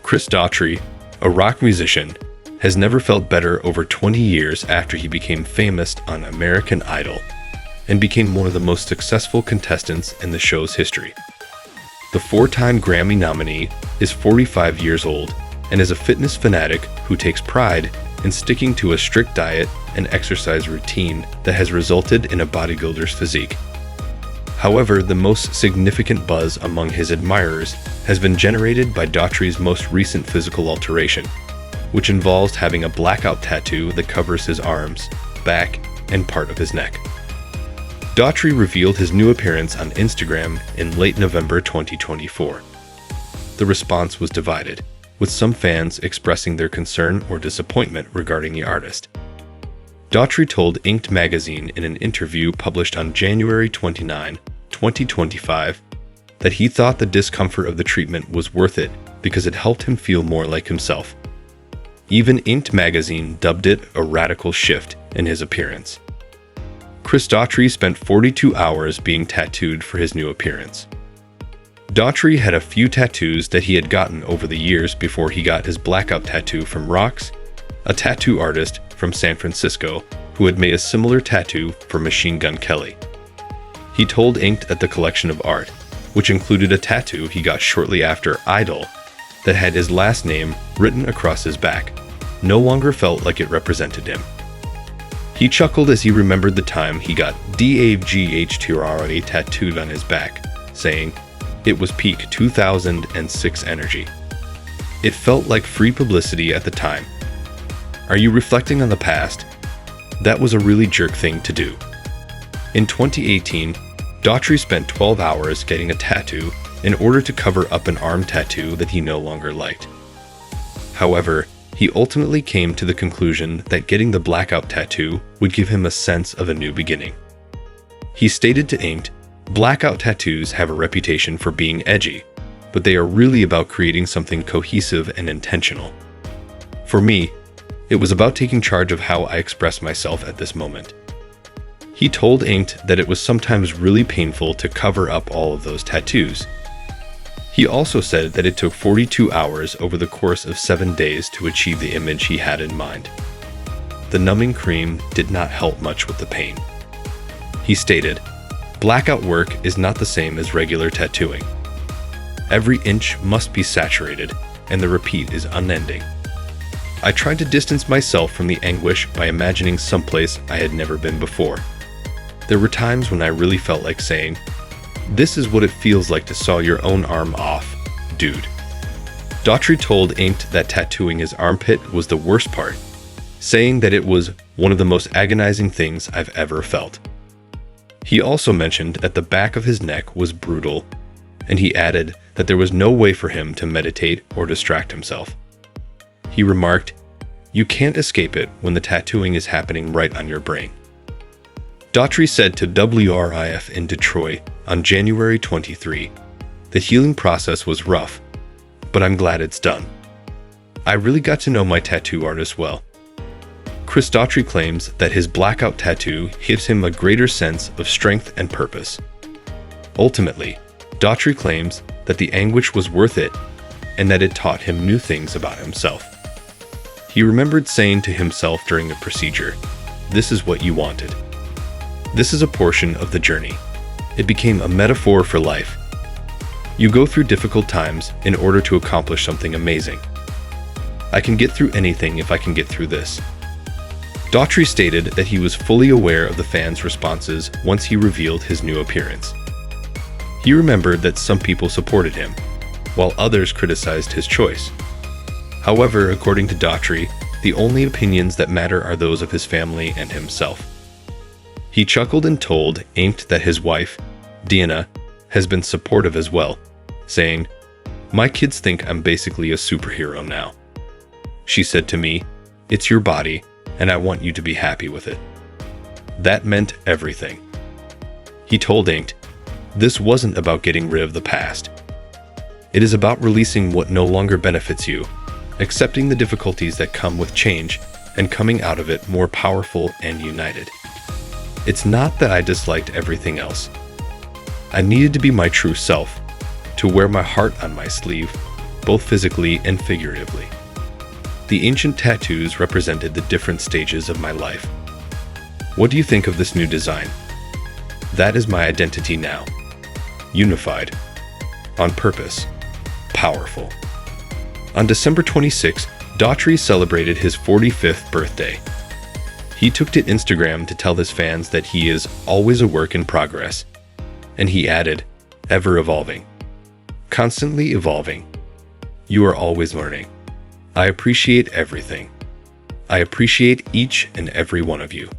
Chris Daughtry, a rock musician, has never felt better over 20 years after he became famous on American Idol and became one of the most successful contestants in the show's history. The four-time Grammy nominee is 45 years old and is a fitness fanatic who takes pride in sticking to a strict diet and exercise routine that has resulted in a bodybuilder's physique. However, the most significant buzz among his admirers has been generated by Daughtry's most recent physical alteration, which involves having a blackout tattoo that covers his arms, back, and part of his neck. Daughtry revealed his new appearance on Instagram in late November 2024. The response was divided, with some fans expressing their concern or disappointment regarding the artist. Daughtry told Inked magazine in an interview published on January 29, 2025, that he thought the discomfort of the treatment was worth it because it helped him feel more like himself. Even Inked magazine dubbed it a radical shift in his appearance. Chris Daughtry spent 42 hours being tattooed for his new appearance. Daughtry had a few tattoos that he had gotten over the years before he got his blackout tattoo from Rox, a tattoo artist from San Francisco who had made a similar tattoo for Machine Gun Kelly. He told Inked that the collection of art, which included a tattoo he got shortly after Idol that had his last name written across his back, no longer felt like it represented him. He chuckled as he remembered the time he got DAGH tattooed on his back, saying, "It was peak 2006 energy. It felt like free publicity at the time. Are you reflecting on the past? That was a really jerk thing to do." In 2018, Daughtry spent 12 hours getting a tattoo in order to cover up an arm tattoo that he no longer liked. However, he ultimately came to the conclusion that getting the blackout tattoo would give him a sense of a new beginning. He stated to Inked, "Blackout tattoos have a reputation for being edgy, but they are really about creating something cohesive and intentional. For me, it was about taking charge of how I express myself at this moment." He told Inked that it was sometimes really painful to cover up all of those tattoos. He also said that it took 42 hours over the course of 7 days to achieve the image he had in mind. The numbing cream did not help much with the pain. He stated, "Blackout work is not the same as regular tattooing. Every inch must be saturated, and the repeat is unending. I tried to distance myself from the anguish by imagining someplace I had never been before. There were times when I really felt like saying, 'This is what it feels like to saw your own arm off, dude.'" Daughtry told Inked that tattooing his armpit was the worst part, saying that it was one of the most agonizing things I've ever felt. He also mentioned that the back of his neck was brutal, and he added that there was no way for him to meditate or distract himself. He remarked, "You can't escape it when the tattooing is happening right on your brain." Daughtry said to WRIF in Detroit on January 23, "The healing process was rough, but I'm glad it's done. I really got to know my tattoo artist well." Chris Daughtry claims that his blackout tattoo gives him a greater sense of strength and purpose. Ultimately, Daughtry claims that the anguish was worth it and that it taught him new things about himself. He remembered saying to himself during the procedure, "This is what you wanted." This is a portion of the journey. It became a metaphor for life. You go through difficult times in order to accomplish something amazing. I can get through anything if I can get through this. Daughtry stated that he was fully aware of the fans' responses once he revealed his new appearance. He remembered that some people supported him, while others criticized his choice. However, according to Daughtry, the only opinions that matter are those of his family and himself. He chuckled and told Inked that his wife, Deanna, has been supportive as well, saying, "My kids think I'm basically a superhero now. She said to me, 'It's your body, and I want you to be happy with it.' That meant everything." He told Inked, "This wasn't about getting rid of the past. It is about releasing what no longer benefits you, accepting the difficulties that come with change, and coming out of it more powerful and united. It's not that I disliked everything else. I needed to be my true self, to wear my heart on my sleeve, both physically and figuratively. The ancient tattoos represented the different stages of my life. What do you think of this new design? That is my identity now. Unified. On purpose. Powerful. On December 26, Daughtry celebrated his 45th birthday. He took to Instagram to tell his fans that he is always a work in progress. And he added, ever evolving. Constantly evolving. You are always learning. I appreciate everything. I appreciate each and every one of you.